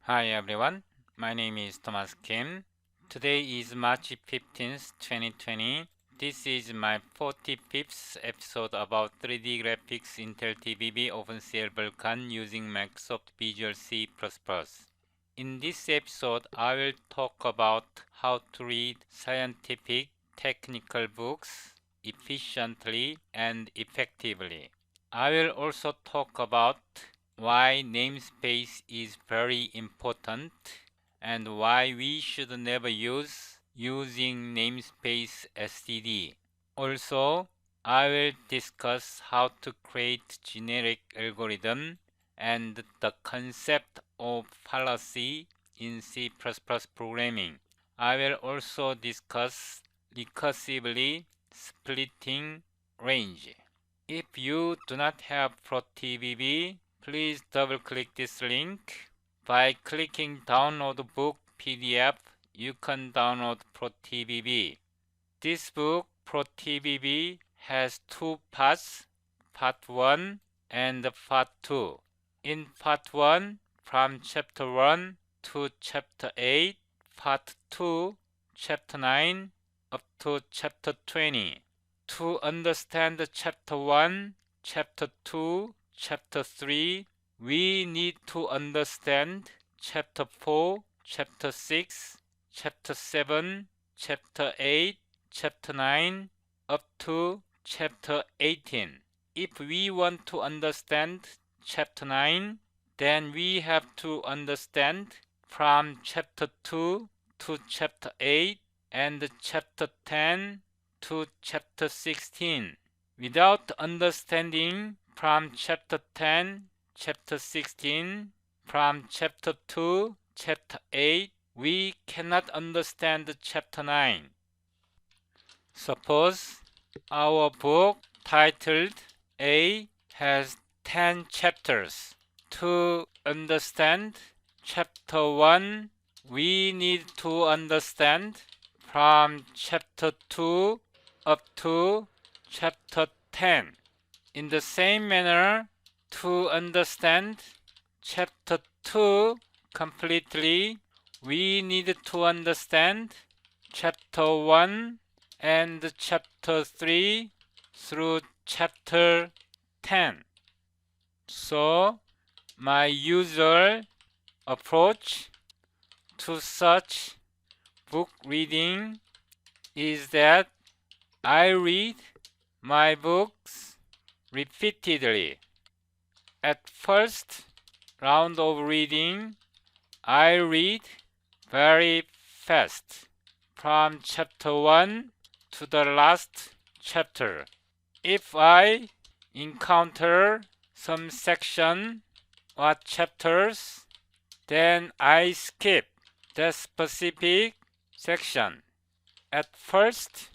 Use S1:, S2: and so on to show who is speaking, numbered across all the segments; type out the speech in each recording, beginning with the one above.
S1: Hi everyone, my name is Thomas Kim. Today is March 15th, 2020. This is my 45th episode about 3D graphics Intel TBB OpenCL Vulkan using Microsoft Visual C++. In this episode, I will talk about how to read scientific technical books efficiently and effectively. I will also talk about why namespace is very important and why we should never use using namespace std. Also, I will discuss how to create generic algorithm and the concept of fallacy in C++ programming. I will also discuss recursively splitting range. If you do not have ProTBB, please double-click this link. By clicking download book PDF, you can download ProTBB. This book, ProTBB, has two parts, Part 1 and Part 2. In Part 1, from Chapter 1 to Chapter 8, Part 2, Chapter 9, up to Chapter 20. To understand Chapter 1, Chapter 2, Chapter 3, we need to understand Chapter 4, Chapter 6, Chapter 7, Chapter 8, Chapter 9, up to Chapter 18. If we want to understand Chapter 9, then we have to understand from Chapter 2 to Chapter 8 and Chapter 10 to Chapter 16. Without understanding from Chapter 10, Chapter 16, from Chapter 2, Chapter 8, we cannot understand Chapter 9. Suppose our book titled A has 10 chapters. To understand Chapter 1, we need to understand from Chapter 2 up to Chapter 10. In the same manner, to understand Chapter 2 completely, we need to understand Chapter 1 and Chapter 3 through Chapter 10. So, my usual approach to such book reading is that I read my books repeatedly. At first round of reading, I read very fast from chapter 1 to the last chapter. If I encounter some section or chapters, then I skip that specific section. At first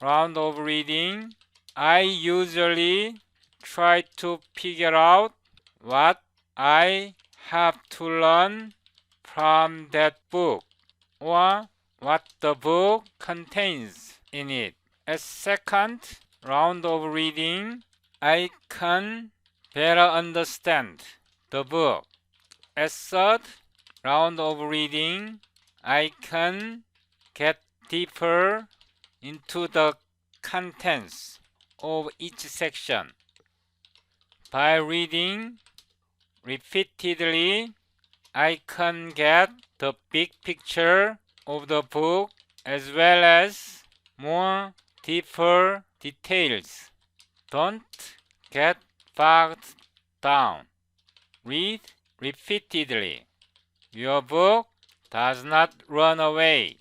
S1: round of reading, I usually try to figure out what I have to learn from that book or what the book contains in it. At second round of reading, I can better understand the book. At third round of reading, I can get deeper into the contents of each section. By reading repeatedly, I can get the big picture of the book as well as more deeper details. Don't get bogged down. Read repeatedly. Your book does not run away.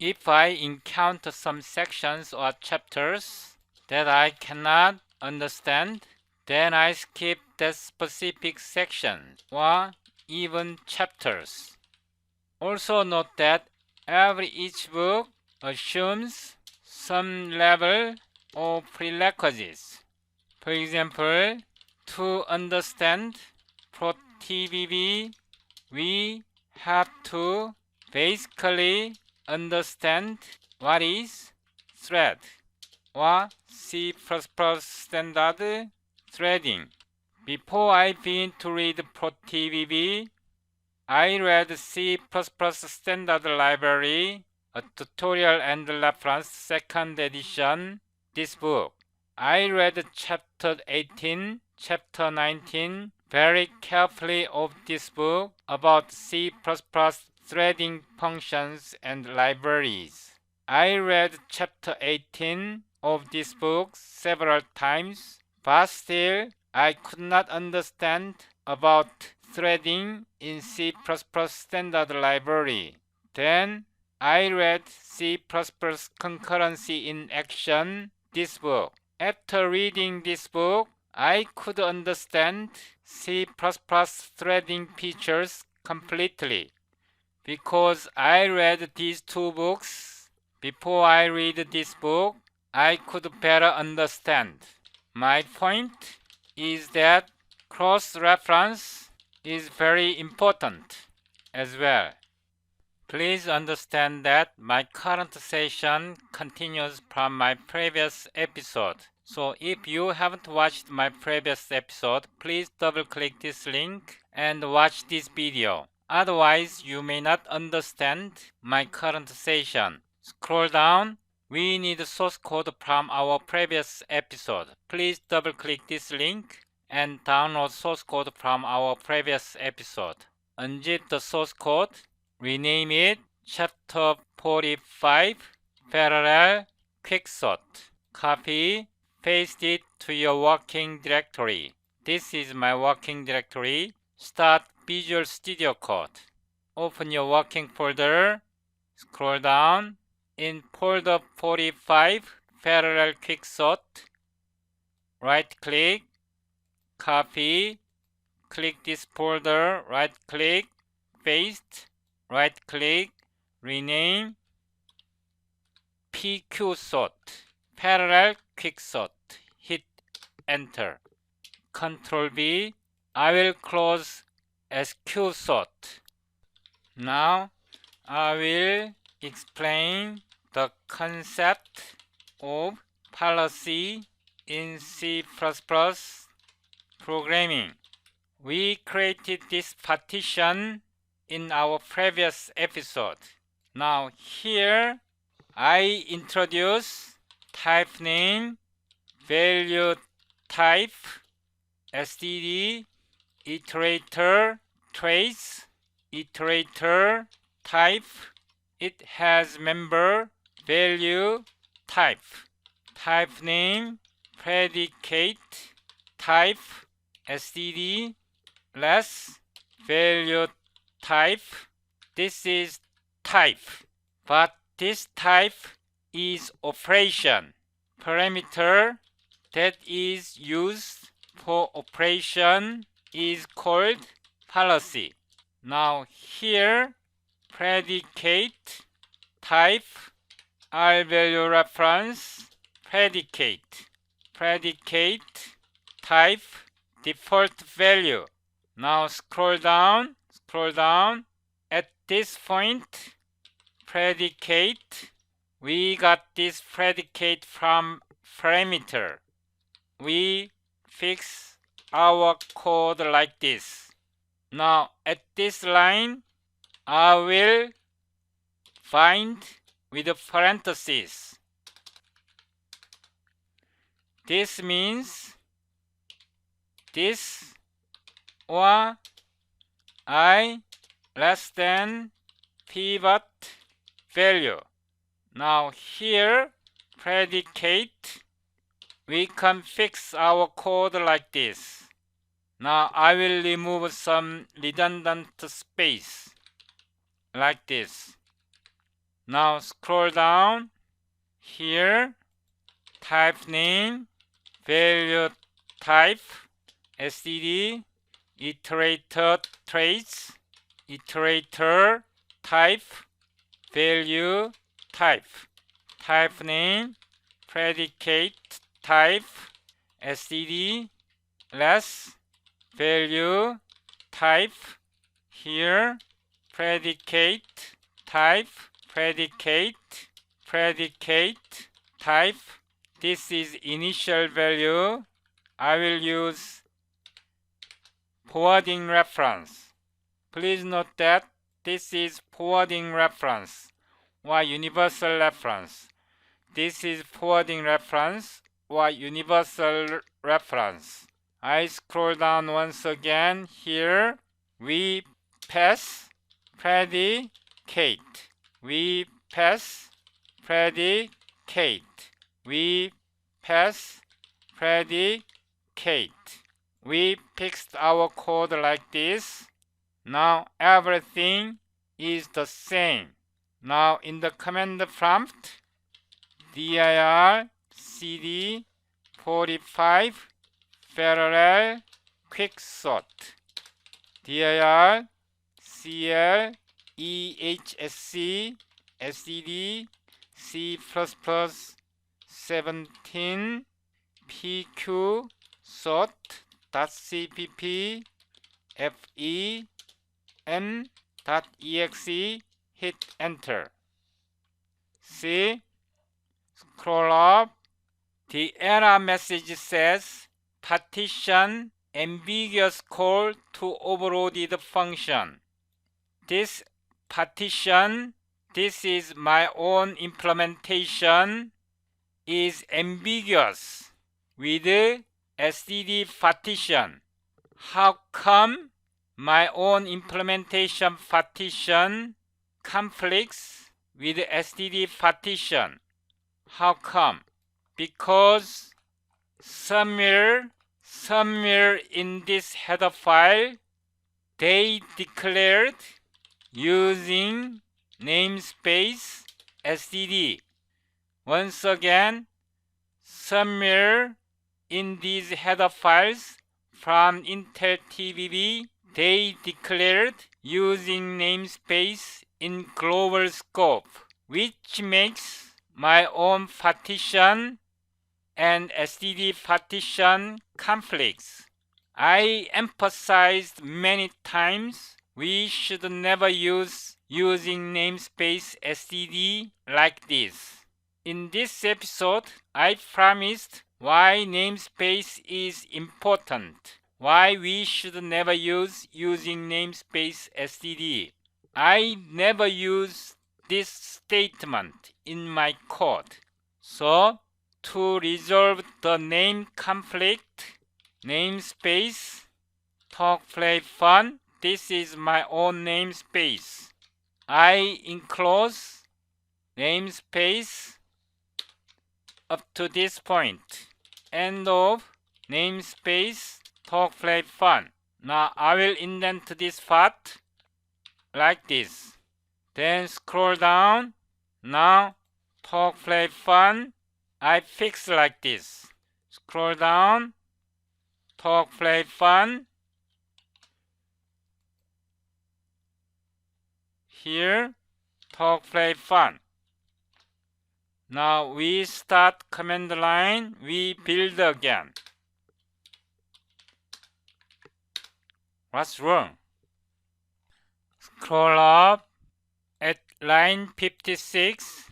S1: If I encounter some sections or chapters that I cannot understand, then I skip that specific section or even chapters. Also note that each book assumes some level of prerequisites. For example, to understand ProTBB, we have to basically understand what is thread or C++ standard threading. Before I begin to read ProTBB, I read C++ Standard Library, a tutorial and reference, second edition, this book. I read chapter 18, chapter 19 very carefully of this book about C++ threading functions and libraries. I read chapter 18 of this book several times, but still I could not understand about threading in C++ standard library. Then I read C++ concurrency in action, this book. After reading this book, I could understand C++ threading features completely. Because I read these two books, before I read this book, I could better understand. My point is that cross-reference is very important as well. Please understand that my current session continues from my previous episode. So if you haven't watched my previous episode, please double-click this link and watch this video. Otherwise, you may not understand my current session. Scroll down. We need source code from our previous episode. Please double-click this link and download source code from our previous episode. Unzip the source code. Rename it Chapter 45 Parallel Quicksort. Copy, paste it to your working directory. This is my working directory. Start Visual Studio Code. Open your working folder. Scroll down. In folder 45 Parallel Quicksort, right click, copy, click this folder, right click, paste, right click, rename PQsort, Parallel Quicksort. Hit enter. Ctrl V. I will close SQsort. Now I will explain the concept of policy in C++ programming. We created this partition in our previous episode. Now here I introduce type name, value type, std, iterator, trace, iterator, type. It has member, value, type, type name, predicate, type, std, less, value type. This is type, but this type is operation. Parameter that is used for operation is called policy. Now here, predicate, type, R-value reference, predicate, predicate, type, default value. Now scroll down. At this point, predicate, we got this predicate from parameter. We fix our code like this. Now at this line, I will find with a parenthesis. This means this or I less than pivot value. Now here, predicate, we can fix our code like this. Now I will remove some redundant space like this. Now scroll down. Here, type name, value type, std, iterator trace, iterator type, value type, type name, predicate type, std, less, value type. Here, predicate type, predicate type. This is initial value. I will use forwarding reference. Please note that this is forwarding reference or universal reference. This is forwarding reference or universal reference. I scroll down once again here. We pass predicate. We pass predicate. We pass predicate. We fixed our code like this. Now everything is the same. Now in the command prompt, dir cd 45 parallel quicksort dir cl ehsc std c++ 17 pq sort.cpp fem.exe, hit enter. See, scroll up. The error message says partition ambiguous call to overloaded function. This partition, this is my own implementation, is ambiguous with std partition. How come my own implementation partition conflicts with std partition? How come? Because somewhere in this header file, they declared using namespace std. Once again, somewhere in these header files from Intel TVB, they declared using namespace in global scope, which makes my own partition and std partition conflicts. I emphasized many times we should never use using namespace std like this. In this episode, I promised why namespace is important, why we should never use using namespace std. I never use this statement in my code. So, to resolve the name conflict, namespace talk play fun, this is my own namespace. I enclose namespace up to this point. End of namespace talk play fun. Now I will indent this part like this. Then scroll down. Now talk play fun, I fix like this. Scroll down. Talk play fun. Here, talk play fun. Now we start command line, we build again. What's wrong? Scroll up. At line 56,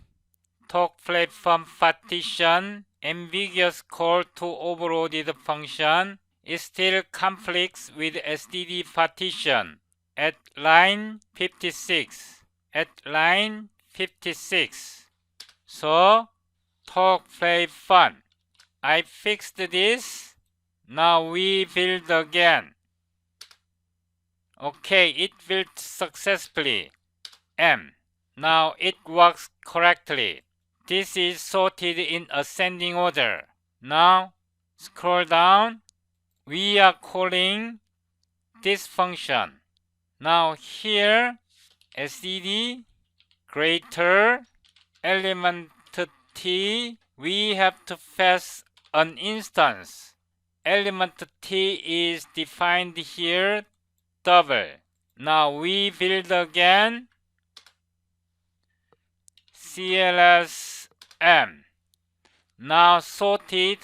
S1: talk play fun partition, ambiguous call to overloaded function, it still conflicts with std partition. At line 56. At line 56. So, talk play fun. I fixed this. Now we build again. Okay, it built successfully. M. Now it works correctly. This is sorted in ascending order. Now scroll down. We are calling this function. Now here std greater element t, we have to pass an instance. Element t is defined here double. Now we build again. CLSM. Now sorted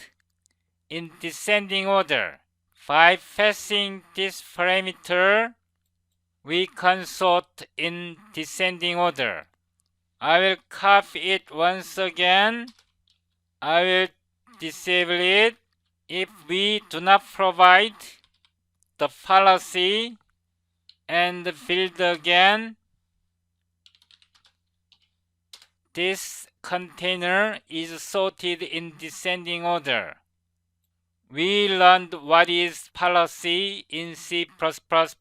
S1: in descending order. By passing this parameter, we can sort in descending order. I will copy it once again. I will disable it. If we do not provide the policy and field again. This container is sorted in descending order. We learned what is policy in C++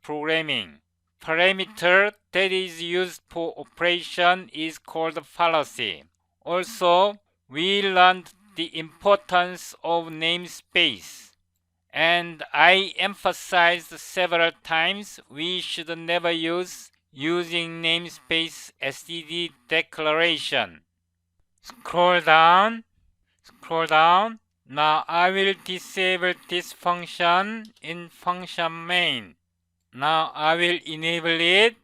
S1: programming. Parameter that is used for operation is called policy. Also, we learned the importance of namespace. And I emphasized several times we should never use using namespace std declaration. Scroll down. Now I will disable this function in function main. Now I will enable it.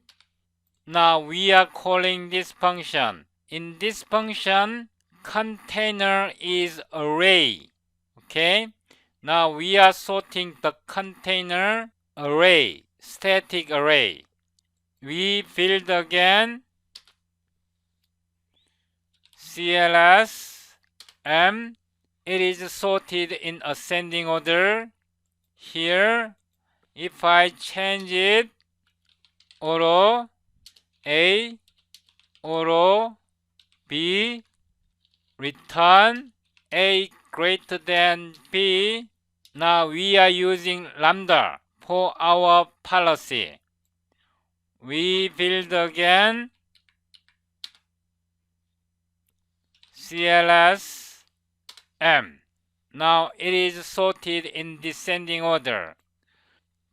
S1: Now we are calling this function. In this function, container is array. Okay? Now we are sorting the container array, static array. We build again CLS M. It is sorted in ascending order. Here, if I change it, auto A, auto B, return A greater than B. Now we are using lambda for our policy. We build again CLS M. Now it is sorted in descending order.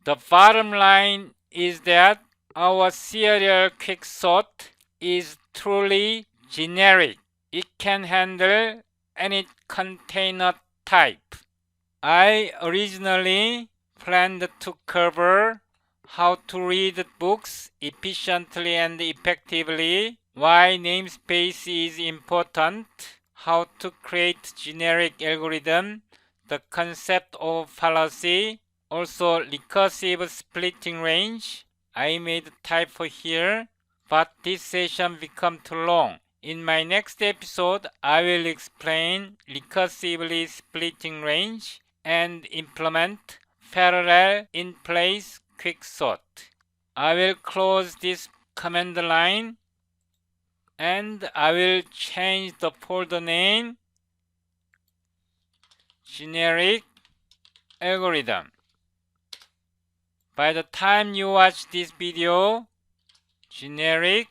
S1: The bottom line is that our serial quicksort is truly generic. It can handle any container type. I originally planned to cover how to read books efficiently and effectively, why namespace is important, how to create generic algorithm, the concept of fallacy, also recursive splitting range. I made typo here, but this session become too long. In my next episode, I will explain recursively splitting range and implement parallel in place quicksort. I will close this command line and I will change the folder name generic algorithm. By the time you watch this video, generic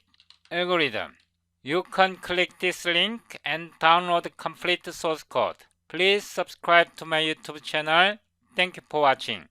S1: algorithm, you can click this link and download complete source code. Please subscribe to my YouTube channel. Thank you for watching.